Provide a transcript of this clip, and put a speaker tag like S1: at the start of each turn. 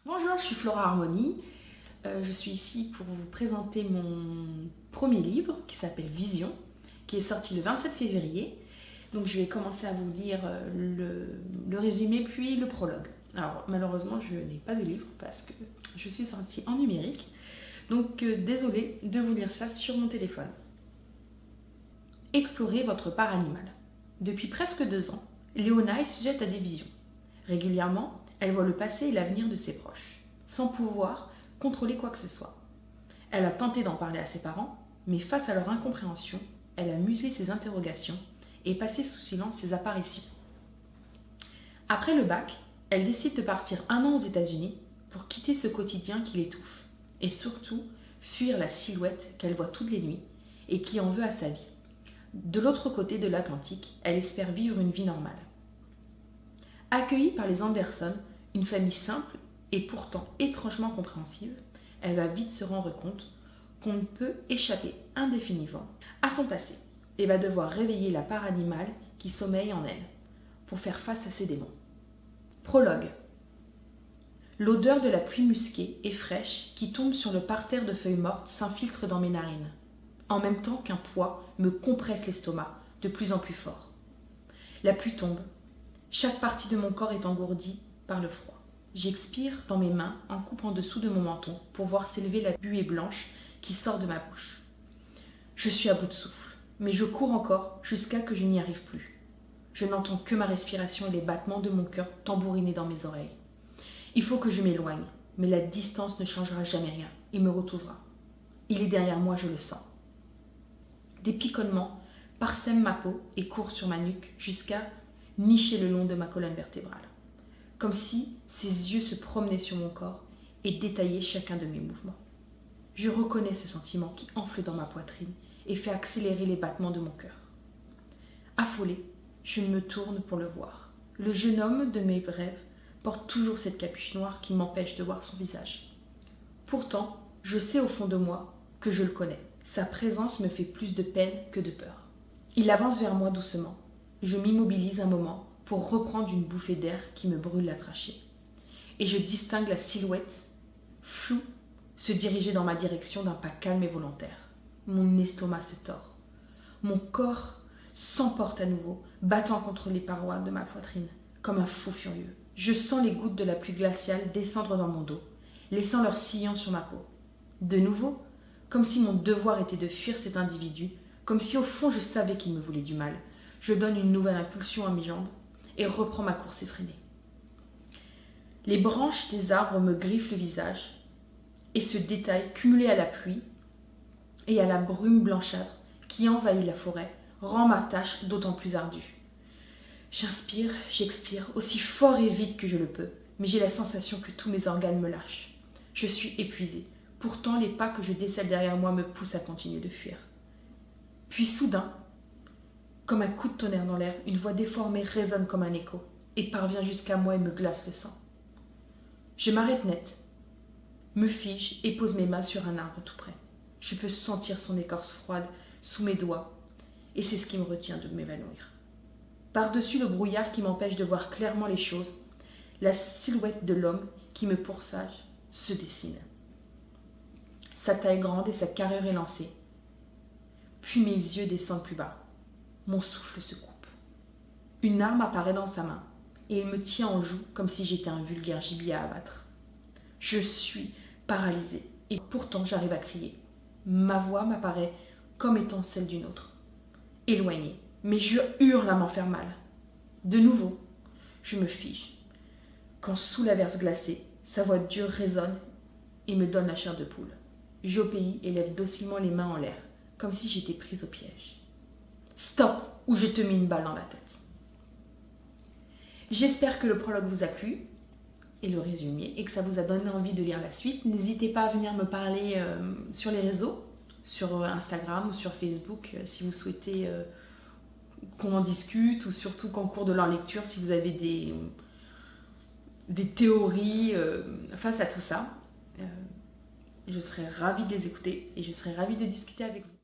S1: Bonjour, je suis Flora Harmonie. Je suis ici pour vous présenter mon premier livre qui s'appelle Vision, qui est sorti le 27 février. Donc je vais commencer à vous lire le résumé puis le prologue. Alors malheureusement je n'ai pas de livre parce que je suis sortie en numérique. Donc désolée de vous lire ça sur mon téléphone. Explorez votre part animale. Depuis presque 2 ans, Léona est sujette à des visions. Régulièrement, elle voit le passé et l'avenir de ses proches, sans pouvoir contrôler quoi que ce soit. Elle a tenté d'en parler à ses parents, mais face à leur incompréhension, elle a muselé ses interrogations et passé sous silence ses apparitions. Après le bac, elle décide de partir 1 an aux États-Unis pour quitter ce quotidien qui l'étouffe, et surtout fuir la silhouette qu'elle voit toutes les nuits et qui en veut à sa vie. De l'autre côté de l'Atlantique, elle espère vivre une vie normale. Accueillie par les Anderson, une famille simple et pourtant étrangement compréhensive, elle va vite se rendre compte qu'on ne peut échapper indéfiniment à son passé et va devoir réveiller la part animale qui sommeille en elle pour faire face à ses démons. Prologue. L'odeur de la pluie musquée et fraîche qui tombe sur le parterre de feuilles mortes s'infiltre dans mes narines, en même temps qu'un poids me compresse l'estomac de plus en plus fort. La pluie tombe. Chaque partie de mon corps est engourdie par le froid. J'expire dans mes mains en coupant en dessous de mon menton pour voir s'élever la buée blanche qui sort de ma bouche. Je suis à bout de souffle, mais je cours encore jusqu'à que je n'y arrive plus. Je n'entends que ma respiration et les battements de mon cœur tambouriner dans mes oreilles. Il faut que je m'éloigne, mais la distance ne changera jamais rien. Il me retrouvera. Il est derrière moi, je le sens. Des picotements parsèment ma peau et courent sur ma nuque jusqu'à nicher le long de ma colonne vertébrale, comme si ses yeux se promenaient sur mon corps et détaillaient chacun de mes mouvements. Je reconnais ce sentiment qui enfle dans ma poitrine et fait accélérer les battements de mon cœur. Affolée, je me tourne pour le voir. Le jeune homme de mes rêves porte toujours cette capuche noire qui m'empêche de voir son visage. Pourtant, je sais au fond de moi que je le connais. Sa présence me fait plus de peine que de peur. Il avance vers moi doucement. Je m'immobilise un moment pour reprendre une bouffée d'air qui me brûle la trachée. Et je distingue la silhouette floue se diriger dans ma direction d'un pas calme et volontaire. Mon estomac se tord. Mon corps s'emporte à nouveau, battant contre les parois de ma poitrine, comme un fou furieux. Je sens les gouttes de la pluie glaciale descendre dans mon dos, laissant leur sillon sur ma peau. De nouveau, comme si mon devoir était de fuir cet individu, comme si au fond je savais qu'il me voulait du mal, je donne une nouvelle impulsion à mes jambes et reprends ma course effrénée. Les branches des arbres me griffent le visage et ce détail, cumulé à la pluie et à la brume blanchâtre qui envahit la forêt, rend ma tâche d'autant plus ardue. J'inspire, j'expire, aussi fort et vite que je le peux, mais j'ai la sensation que tous mes organes me lâchent. Je suis épuisée. Pourtant, les pas que je décèle derrière moi me poussent à continuer de fuir. Puis soudain, comme un coup de tonnerre dans l'air, une voix déformée résonne comme un écho et parvient jusqu'à moi et me glace le sang. Je m'arrête net, me fige et pose mes mains sur un arbre tout près. Je peux sentir son écorce froide sous mes doigts et c'est ce qui me retient de m'évanouir. Par-dessus le brouillard qui m'empêche de voir clairement les choses, la silhouette de l'homme qui me pourchasse se dessine. Sa taille grande et sa carrure élancée. Puis mes yeux descendent plus bas. Mon souffle se coupe. Une arme apparaît dans sa main et il me tient en joue comme si j'étais un vulgaire gibier à abattre. Je suis paralysée et pourtant j'arrive à crier. Ma voix m'apparaît comme étant celle d'une autre. Éloignée, mais je hurle à m'en faire mal. De nouveau, je me fige. Quand sous l'averse glacée, sa voix dure résonne et me donne la chair de poule. J'obéis et lève docilement les mains en l'air, comme si j'étais prise au piège. Stop, ou je te mets une balle dans la tête. J'espère que le prologue vous a plu et le résumé et que ça vous a donné envie de lire la suite. N'hésitez pas à venir me parler sur les réseaux, sur Instagram ou sur Facebook si vous souhaitez qu'on en discute ou surtout qu'en cours de leur lecture si vous avez des théories face à tout ça. Je serais ravie de les écouter et je serais ravie de discuter avec vous.